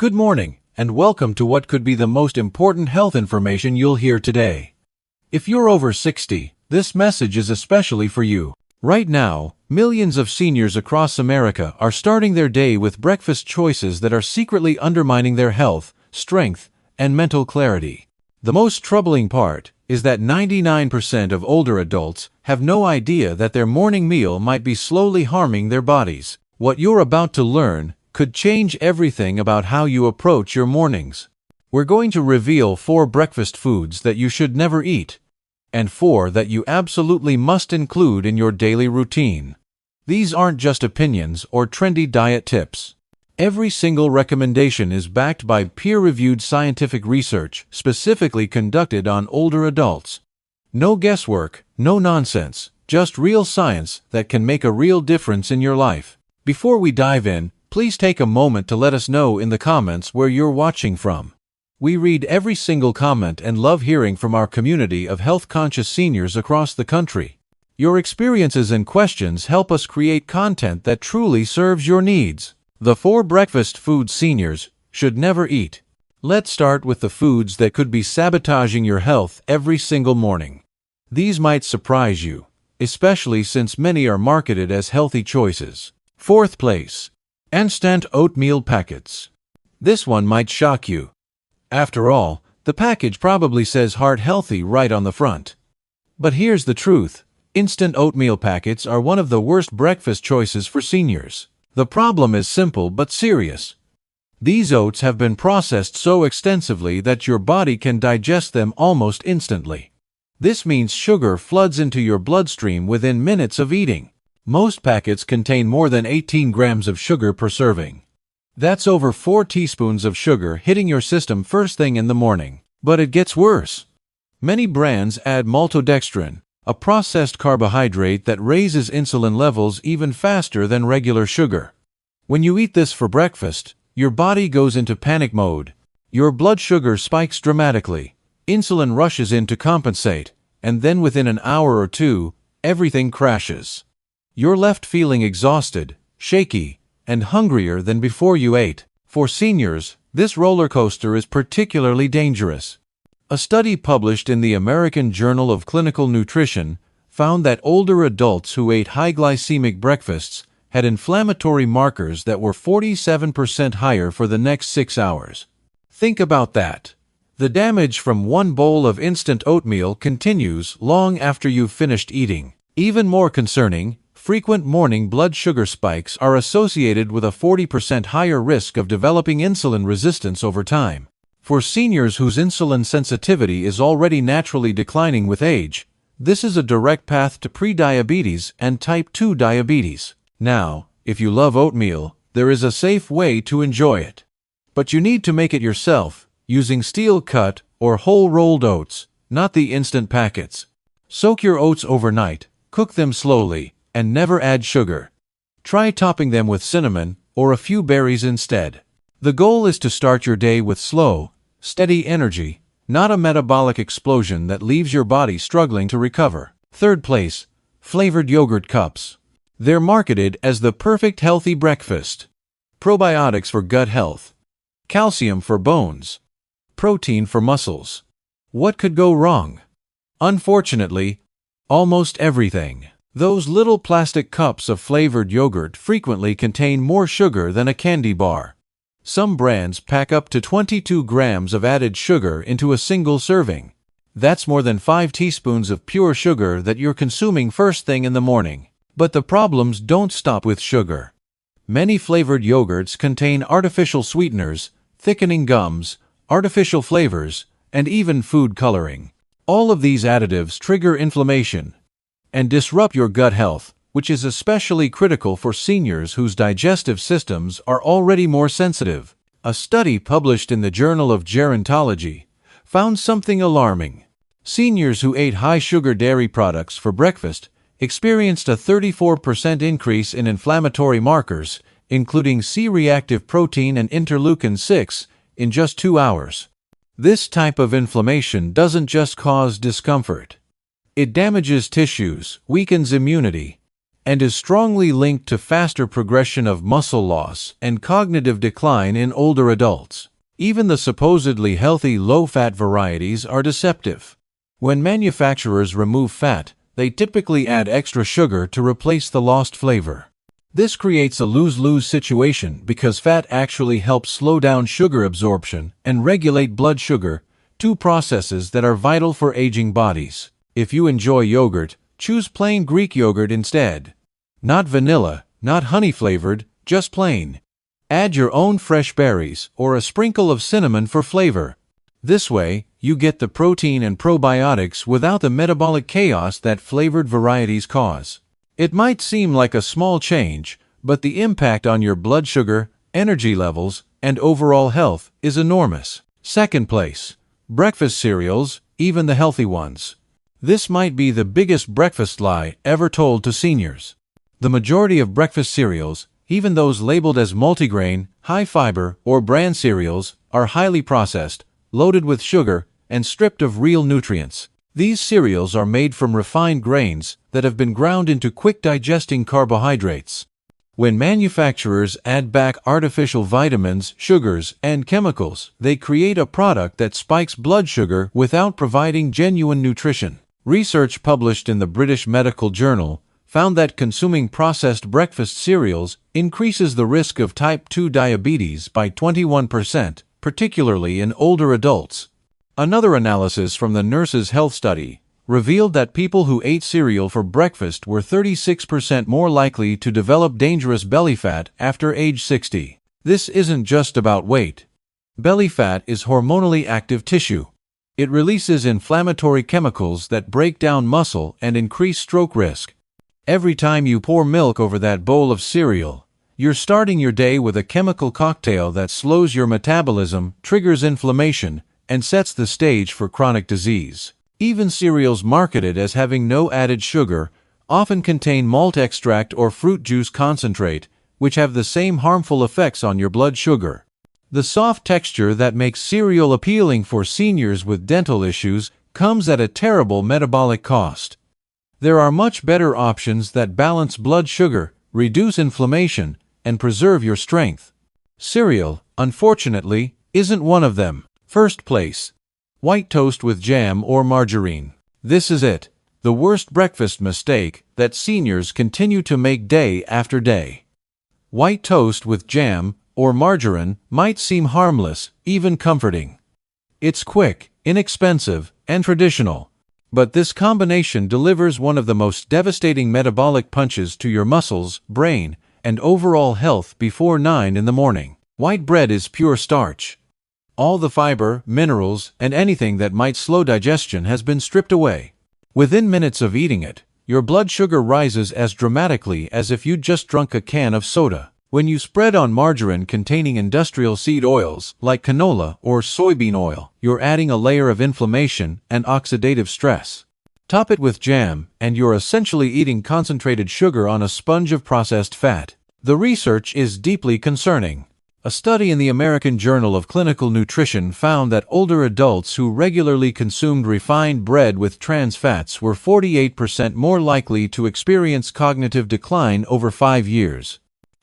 Good morning, and welcome to what could be the most important health information you'll hear today. If you're over 60, this message is especially for you. Right now, millions of seniors across America are starting their day with breakfast choices that are secretly undermining their health, strength, and mental clarity. The most troubling part is that 99% of older adults have no idea that their morning meal might be slowly harming their bodies. What you're about to learn could change everything about how you approach your mornings. We're going to reveal 4 breakfast foods that you should never eat, and 4 that you absolutely must include in your daily routine. These aren't just opinions or trendy diet tips. Every single recommendation is backed by peer-reviewed scientific research specifically conducted on older adults. No guesswork, no nonsense, just real science that can make a real difference in your life. Before we dive in, please take a moment to let us know in the comments where you're watching from. We read every single comment and love hearing from our community of health-conscious seniors across the country. Your experiences and questions help us create content that truly serves your needs. The 4 breakfast foods seniors should never eat. Let's start with the foods that could be sabotaging your health every single morning. These might surprise you, especially since many are marketed as healthy choices. 4th place. Instant oatmeal packets. This one might shock you. After all, the package probably says heart healthy right on the front. But here's the truth. Instant oatmeal packets are one of the worst breakfast choices for seniors. The problem is simple but serious. These oats have been processed so extensively that your body can digest them almost instantly. This means sugar floods into your bloodstream within minutes of eating. Most packets contain more than 18 grams of sugar per serving. That's over 4 teaspoons of sugar hitting your system first thing in the morning. But it gets worse. Many brands add maltodextrin, a processed carbohydrate that raises insulin levels even faster than regular sugar. When you eat this for breakfast, your body goes into panic mode. Your blood sugar spikes dramatically. Insulin rushes in to compensate, and then within an hour or two, everything crashes. You're left feeling exhausted, shaky, and hungrier than before you ate. For seniors, this roller coaster is particularly dangerous. A study published in the American Journal of Clinical Nutrition found that older adults who ate high glycemic breakfasts had inflammatory markers that were 47% higher for the next 6 hours. Think about that. The damage from one bowl of instant oatmeal continues long after you've finished eating. Even more concerning, frequent morning blood sugar spikes are associated with a 40% higher risk of developing insulin resistance over time. For seniors whose insulin sensitivity is already naturally declining with age, this is a direct path to prediabetes and type 2 diabetes. Now, if you love oatmeal, there is a safe way to enjoy it. But you need to make it yourself, using steel-cut or whole-rolled oats, not the instant packets. Soak your oats overnight, cook them slowly, and never add sugar. Try topping them with cinnamon or a few berries instead. The goal is to start your day with slow, steady energy, not a metabolic explosion that leaves your body struggling to recover. 3rd place. Flavored yogurt cups. They're marketed as the perfect healthy breakfast. Probiotics for gut health. Calcium for bones. Protein for muscles. What could go wrong? Unfortunately, almost everything. Those little plastic cups of flavored yogurt frequently contain more sugar than a candy bar. Some brands pack up to 22 grams of added sugar into a single serving. That's more than 5 teaspoons of pure sugar that you're consuming first thing in the morning. But the problems don't stop with sugar. Many flavored yogurts contain artificial sweeteners, thickening gums, artificial flavors, and even food coloring. All of these additives trigger inflammation and disrupt your gut health, which is especially critical for seniors whose digestive systems are already more sensitive. A study published in the Journal of Gerontology found something alarming. Seniors who ate high-sugar dairy products for breakfast experienced a 34% increase in inflammatory markers, including C-reactive protein and interleukin-6, in just 2 hours. This type of inflammation doesn't just cause discomfort. It damages tissues, weakens immunity, and is strongly linked to faster progression of muscle loss and cognitive decline in older adults. Even the supposedly healthy low-fat varieties are deceptive. When manufacturers remove fat, they typically add extra sugar to replace the lost flavor. This creates a lose-lose situation because fat actually helps slow down sugar absorption and regulate blood sugar, two processes that are vital for aging bodies. If you enjoy yogurt, choose plain Greek yogurt instead. Not vanilla, not honey-flavored, just plain. Add your own fresh berries or a sprinkle of cinnamon for flavor. This way, you get the protein and probiotics without the metabolic chaos that flavored varieties cause. It might seem like a small change, but the impact on your blood sugar, energy levels, and overall health is enormous. Second place. Breakfast cereals, even the healthy ones. This might be the biggest breakfast lie ever told to seniors. The majority of breakfast cereals, even those labeled as multigrain, high-fiber, or bran cereals, are highly processed, loaded with sugar, and stripped of real nutrients. These cereals are made from refined grains that have been ground into quick-digesting carbohydrates. When manufacturers add back artificial vitamins, sugars, and chemicals, they create a product that spikes blood sugar without providing genuine nutrition. Research published in the British Medical Journal found that consuming processed breakfast cereals increases the risk of type 2 diabetes by 21%, particularly in older adults. Another analysis from the Nurses' Health Study revealed that people who ate cereal for breakfast were 36% more likely to develop dangerous belly fat after age 60. This isn't just about weight. Belly fat is hormonally active tissue. It releases inflammatory chemicals that break down muscle and increase stroke risk. Every time you pour milk over that bowl of cereal, you're starting your day with a chemical cocktail that slows your metabolism, triggers inflammation, and sets the stage for chronic disease. Even cereals marketed as having no added sugar often contain malt extract or fruit juice concentrate, which have the same harmful effects on your blood sugar. The soft texture that makes cereal appealing for seniors with dental issues comes at a terrible metabolic cost. There are much better options that balance blood sugar, reduce inflammation, and preserve your strength. Cereal, unfortunately, isn't one of them. First place. White toast with jam or margarine. This is it, the worst breakfast mistake that seniors continue to make day after day. White toast with jam or margarine might seem harmless, even comforting. It's quick, inexpensive, and traditional. But this combination delivers one of the most devastating metabolic punches to your muscles, brain, and overall health before 9 in the morning. White bread is pure starch. All the fiber, minerals, and anything that might slow digestion has been stripped away. Within minutes of eating it, your blood sugar rises as dramatically as if you'd just drunk a can of soda. When you spread on margarine containing industrial seed oils like canola or soybean oil, you're adding a layer of inflammation and oxidative stress. Top it with jam, and you're essentially eating concentrated sugar on a sponge of processed fat. The research is deeply concerning. A study in the American Journal of Clinical Nutrition found that older adults who regularly consumed refined bread with trans fats were 48% more likely to experience cognitive decline over 5 years.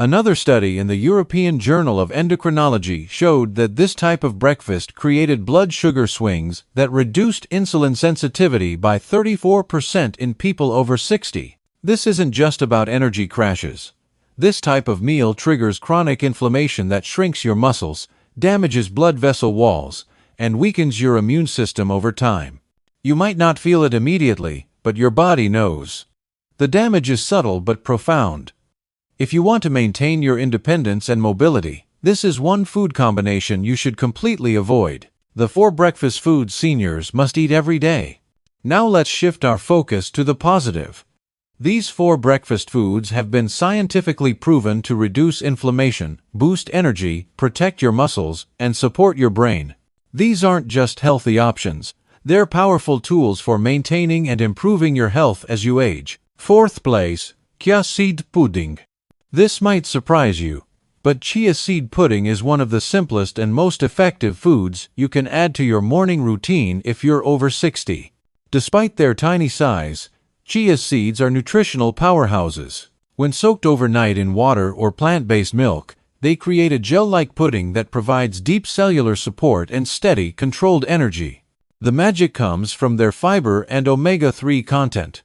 Another study in the European Journal of Endocrinology showed that this type of breakfast created blood sugar swings that reduced insulin sensitivity by 34% in people over 60. This isn't just about energy crashes. This type of meal triggers chronic inflammation that shrinks your muscles, damages blood vessel walls, and weakens your immune system over time. You might not feel it immediately, but your body knows. The damage is subtle but profound. If you want to maintain your independence and mobility, this is one food combination you should completely avoid. The 4 breakfast foods seniors must eat every day. Now let's shift our focus to the positive. These 4 breakfast foods have been scientifically proven to reduce inflammation, boost energy, protect your muscles, and support your brain. These aren't just healthy options. They're powerful tools for maintaining and improving your health as you age. Fourth place, chia seed pudding. This might surprise you, but chia seed pudding is one of the simplest and most effective foods you can add to your morning routine if you're over 60. Despite their tiny size, chia seeds are nutritional powerhouses. When soaked overnight in water or plant-based milk, they create a gel-like pudding that provides deep cellular support and steady, controlled energy. The magic comes from their fiber and omega-3 content.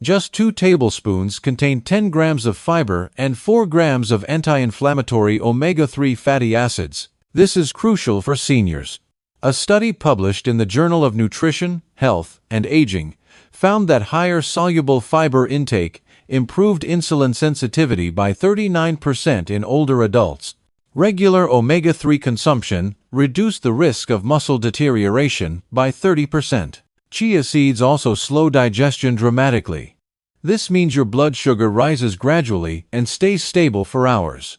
Just 2 tablespoons contain 10 grams of fiber and 4 grams of anti-inflammatory omega-3 fatty acids. This is crucial for seniors. A study published in the Journal of Nutrition, Health, and Aging found that higher soluble fiber intake improved insulin sensitivity by 39% in older adults. Regular omega-3 consumption reduced the risk of muscle deterioration by 30%. Chia seeds also slow digestion dramatically. This means your blood sugar rises gradually and stays stable for hours.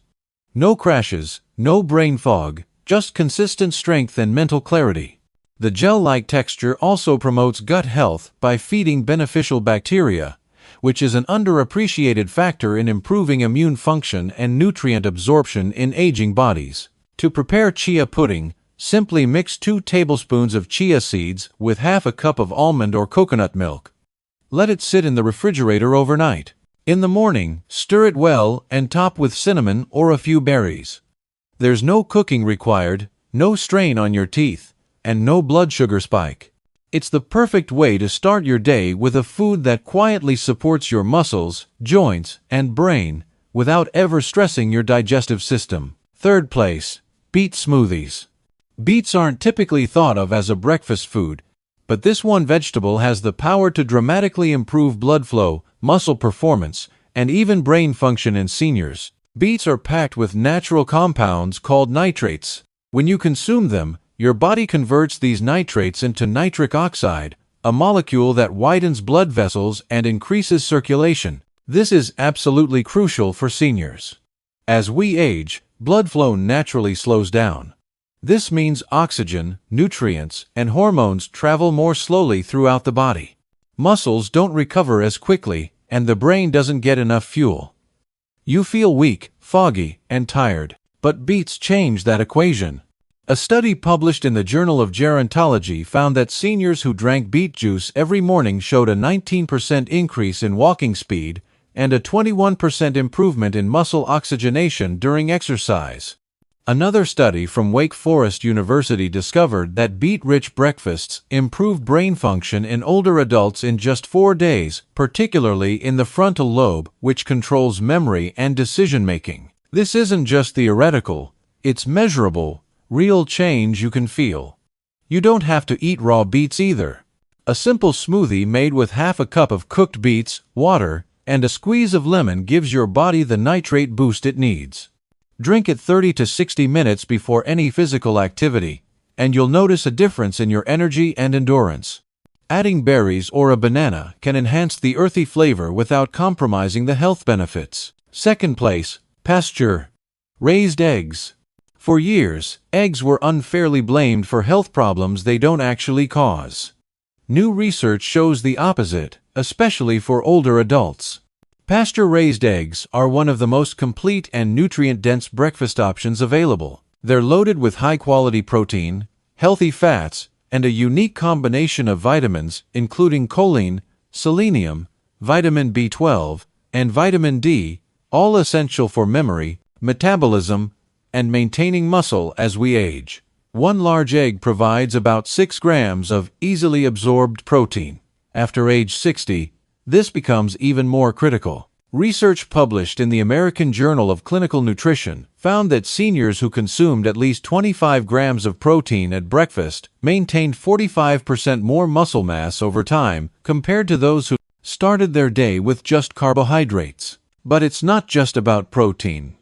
No crashes, no brain fog, just consistent strength and mental clarity. The gel-like texture also promotes gut health by feeding beneficial bacteria, which is an underappreciated factor in improving immune function and nutrient absorption in aging bodies. To prepare chia pudding, simply mix 2 tablespoons of chia seeds with half a cup of almond or coconut milk. Let it sit in the refrigerator overnight. In the morning, stir it well and top with cinnamon or a few berries. There's no cooking required, no strain on your teeth, and no blood sugar spike. It's the perfect way to start your day with a food that quietly supports your muscles, joints, and brain without ever stressing your digestive system. Third place, beet smoothies. Beets aren't typically thought of as a breakfast food, but this one vegetable has the power to dramatically improve blood flow, muscle performance, and even brain function in seniors. Beets are packed with natural compounds called nitrates. When you consume them, your body converts these nitrates into nitric oxide, a molecule that widens blood vessels and increases circulation. This is absolutely crucial for seniors. As we age, blood flow naturally slows down. This means oxygen, nutrients, and hormones travel more slowly throughout the body. Muscles don't recover as quickly, and the brain doesn't get enough fuel. You feel weak, foggy, and tired. But beets change that equation. A study published in the Journal of Gerontology found that seniors who drank beet juice every morning showed a 19% increase in walking speed and a 21% improvement in muscle oxygenation during exercise. Another study from Wake Forest University discovered that beet-rich breakfasts improved brain function in older adults in just 4 days, particularly in the frontal lobe, which controls memory and decision-making. This isn't just theoretical, it's measurable, real change you can feel. You don't have to eat raw beets either. A simple smoothie made with half a cup of cooked beets, water, and a squeeze of lemon gives your body the nitrate boost it needs. Drink it 30 to 60 minutes before any physical activity, and you'll notice a difference in your energy and endurance. Adding berries or a banana can enhance the earthy flavor without compromising the health benefits. Second place, Pasture. Raised eggs. For years, eggs were unfairly blamed for health problems they don't actually cause. New research shows the opposite, especially for older adults. Pasture-raised eggs are one of the most complete and nutrient-dense breakfast options available. They're loaded with high-quality protein, healthy fats, and a unique combination of vitamins, including choline, selenium, vitamin B12, and vitamin D, all essential for memory, metabolism, and maintaining muscle as we age. One large egg provides about 6 grams of easily absorbed protein. After age 60, this becomes even more critical. Research published in the American Journal of Clinical Nutrition found that seniors who consumed at least 25 grams of protein at breakfast maintained 45% more muscle mass over time compared to those who started their day with just carbohydrates. But it's not just about protein.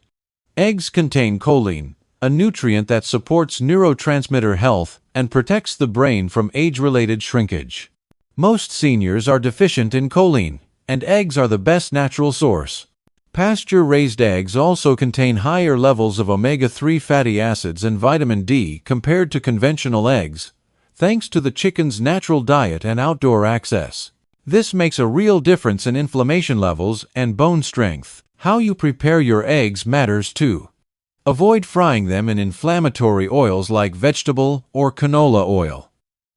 Eggs contain choline, a nutrient that supports neurotransmitter health and protects the brain from age-related shrinkage. Most seniors are deficient in choline, and eggs are the best natural source. Pasture-raised eggs also contain higher levels of omega-3 fatty acids and vitamin D compared to conventional eggs, thanks to the chicken's natural diet and outdoor access. This makes a real difference in inflammation levels and bone strength. How you prepare your eggs matters too. Avoid frying them in inflammatory oils like vegetable or canola oil.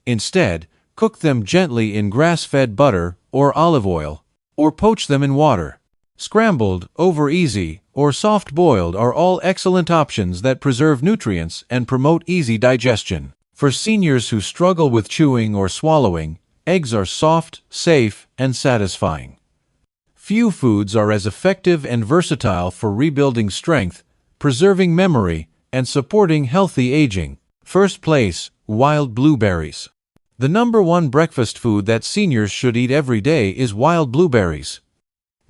Instead, cook them gently in grass-fed butter or olive oil, or poach them in water. Scrambled, over easy, or soft-boiled are all excellent options that preserve nutrients and promote easy digestion. For seniors who struggle with chewing or swallowing, eggs are soft, safe, and satisfying. Few foods are as effective and versatile for rebuilding strength, preserving memory, and supporting healthy aging. First place, wild blueberries. The #1 breakfast food that seniors should eat every day is wild blueberries.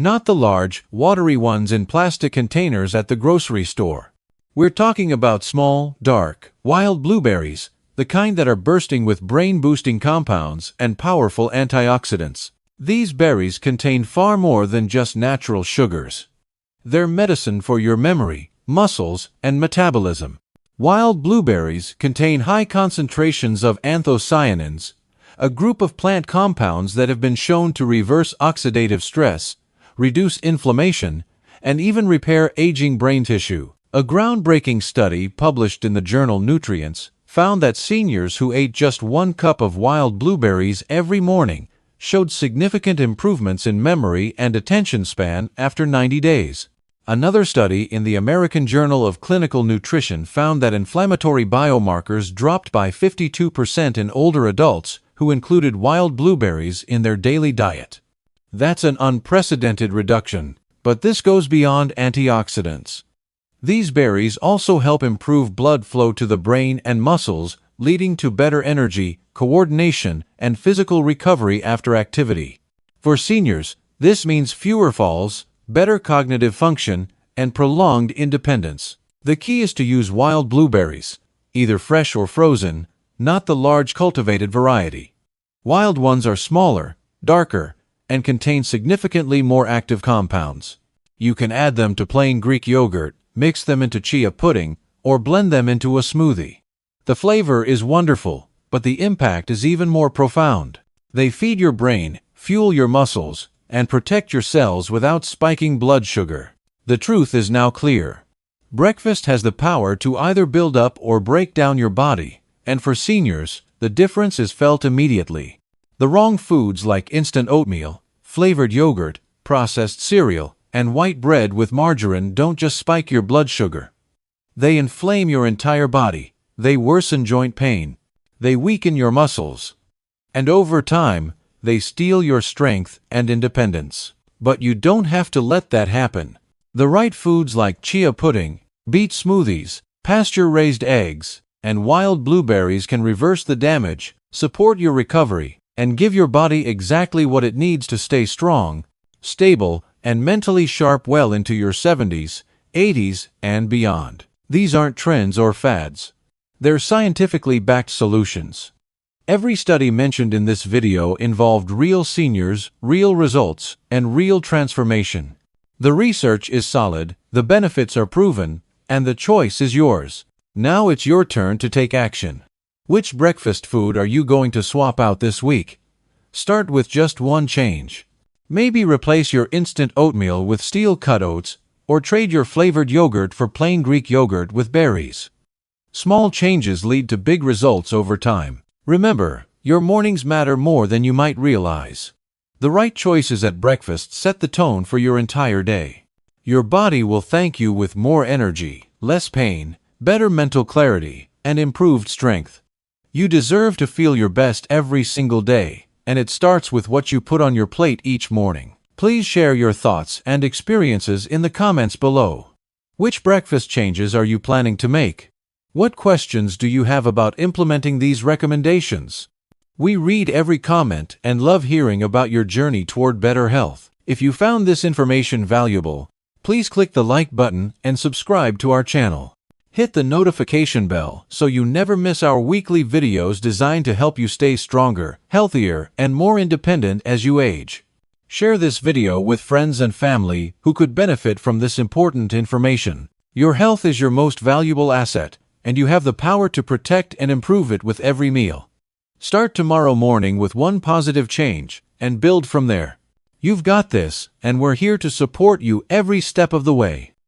Not the large, watery ones in plastic containers at the grocery store. We're talking about small, dark, wild blueberries, the kind that are bursting with brain-boosting compounds and powerful antioxidants. These berries contain far more than just natural sugars. They're medicine for your memory, muscles, and metabolism. Wild blueberries contain high concentrations of anthocyanins, a group of plant compounds that have been shown to reverse oxidative stress, reduce inflammation, and even repair aging brain tissue. A groundbreaking study published in the journal Nutrients found that seniors who ate just 1 cup of wild blueberries every morning showed significant improvements in memory and attention span after 90 days. Another study in the American Journal of Clinical Nutrition found that inflammatory biomarkers dropped by 52% in older adults who included wild blueberries in their daily diet. That's an unprecedented reduction, but this goes beyond antioxidants. These berries also help improve blood flow to the brain and muscles, leading to better energy, coordination, and physical recovery after activity. For seniors, this means fewer falls, better cognitive function, and prolonged independence. The key is to use wild blueberries, either fresh or frozen, not the large cultivated variety. Wild ones are smaller, darker, and contain significantly more active compounds. You can add them to plain Greek yogurt, mix them into chia pudding, or blend them into a smoothie. The flavor is wonderful, but the impact is even more profound. They feed your brain, fuel your muscles, and protect your cells without spiking blood sugar. The truth is now clear. Breakfast has the power to either build up or break down your body, and for seniors, the difference is felt immediately. The wrong foods like instant oatmeal, flavored yogurt, processed cereal, and white bread with margarine don't just spike your blood sugar. They inflame your entire body, they worsen joint pain, they weaken your muscles, and over time, they steal your strength and independence. But you don't have to let that happen. The right foods like chia pudding, beet smoothies, pasture-raised eggs, and wild blueberries can reverse the damage, support your recovery, and give your body exactly what it needs to stay strong, stable, and mentally sharp well into your 70s, 80s, and beyond. These aren't trends or fads. They're scientifically backed solutions. Every study mentioned in this video involved real seniors, real results, and real transformation. The research is solid, the benefits are proven, and the choice is yours. Now it's your turn to take action. Which breakfast food are you going to swap out this week? Start with just one change. Maybe replace your instant oatmeal with steel-cut oats, or trade your flavored yogurt for plain Greek yogurt with berries. Small changes lead to big results over time. Remember, your mornings matter more than you might realize. The right choices at breakfast set the tone for your entire day. Your body will thank you with more energy, less pain, better mental clarity, and improved strength. You deserve to feel your best every single day, and it starts with what you put on your plate each morning. Please share your thoughts and experiences in the comments below. Which breakfast changes are you planning to make? What questions do you have about implementing these recommendations? We read every comment and love hearing about your journey toward better health. If you found this information valuable, please click the like button and subscribe to our channel. Hit the notification bell so you never miss our weekly videos designed to help you stay stronger, healthier, and more independent as you age. Share this video with friends and family who could benefit from this important information. Your health is your most valuable asset, and you have the power to protect and improve it with every meal. Start tomorrow morning with one positive change, and build from there. You've got this, and we're here to support you every step of the way.